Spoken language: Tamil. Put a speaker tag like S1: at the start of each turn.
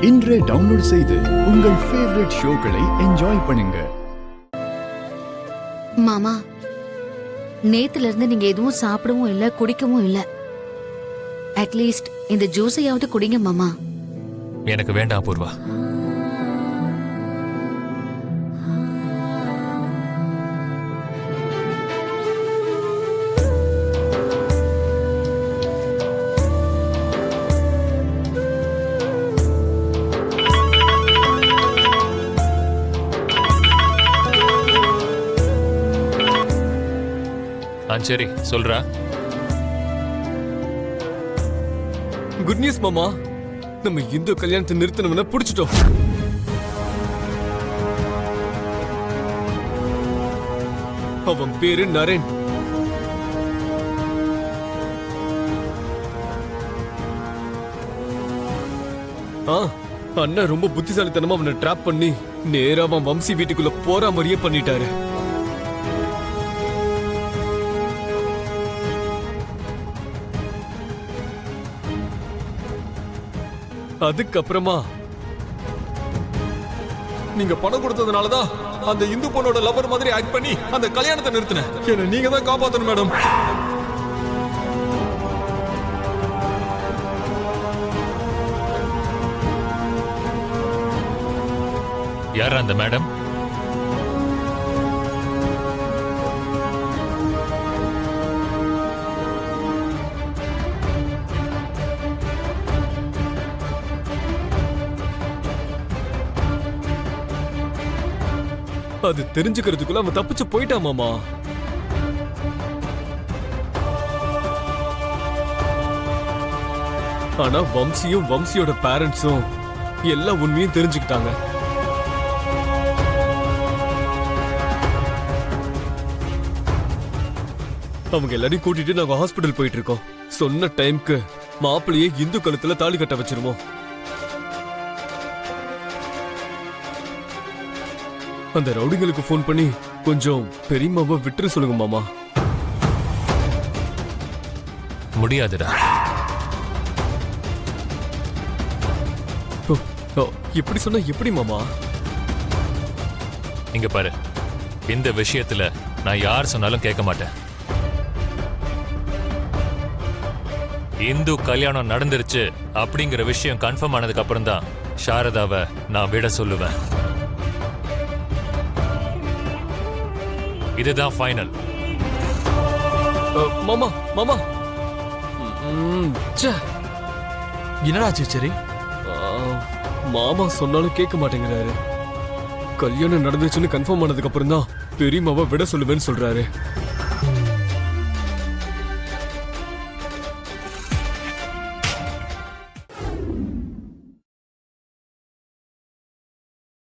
S1: இன்றே டவுன்லோட் செய்து உங்கள் ஃபேவரட் ஷோக்களை என்ஜாய் பண்ணுங்க.
S2: மாமா, நேத்துல இருந்து நீங்க எதுவும் சாப்பிடவும் இல்ல, குடிக்கவும் இல்ல. அட்லீஸ்ட் இந்த ஜூஸையாவது குடிங்க மாமா.
S3: எனக்கு வேண்டாம் பூர்வா. சரி சொல்றா.
S4: குட் நியூஸ் மாமா, நம்ம இந்து கல்யாணத்தை நிறுத்தணும்னு புடிச்சிட்டோம். அவன் பேரு நரேன். அண்ணா ரொம்ப புத்திசாலித்தனமா அவனை ட்ராப் பண்ணி நேரா அவன் வம்சி வீட்டுக்குள்ள போற மாதிரியே பண்ணிட்டாரு. அதுக்கப்புறமா நீங்க பணம் கொடுத்ததுனாலதான் அந்த இந்து பொண்ணோட லவர் மாதிரி ஆக்ட் பண்ணி அந்த கல்யாணத்தை நிறுத்தின. என்ன நீங்க தான் காப்பாத்தணும் மேடம்.
S3: யார் அந்த மேடம்?
S4: அது தெரிஞ்சுக்கிறதுக்குள்ள அவன் தப்பிச்சு போயிட்டான் மாமா. ஆனா வம்சியும் வம்சியோட பேரண்ட்ஸும் எல்லா உண்மையும் தெரிஞ்சுக்கிட்டாங்க. அவங்க எல்லாரையும் கூட்டிட்டு நாங்க ஹாஸ்பிடல் போயிட்டு இருக்கோம். சொன்ன டைம்க்கு மாப்பிள்ளையே இந்து கழுத்துல தாலி கட்ட வச்சிருவோம். அந்த ரவுடிங்களுக்கு போன் பண்ணி கொஞ்சம் பெரியம்மாவை விட்டுரு சொல்லுங்க மாமா.
S3: முடியாதுடா.
S4: எப்படி சொன்னா எப்படி மாமா?
S3: இங்க பாரு, இந்த விஷயத்துல நான் யார் சொன்னாலும் கேட்க மாட்டேன். இந்து கல்யாணம் நடந்துருச்சு அப்படிங்கிற விஷயம் கன்ஃபார்ம் ஆனதுக்கு அப்புறம் தான் சாரதாவை நான் விட சொல்லுவேன். இதுதான் ஃபைனல்.
S4: மாமா மாமா
S5: என்னடாச்சு? சரி,
S4: மாமா சொன்னாலும் கேட்க மாட்டேங்கிறாரு. கல்யாணம் நடந்துச்சுன்னு கன்ஃபார்ம் ஆனதுக்கு அப்புறம் தான் பெரியம்மாவை விட சொல்லுவேன்னு சொல்றாரு.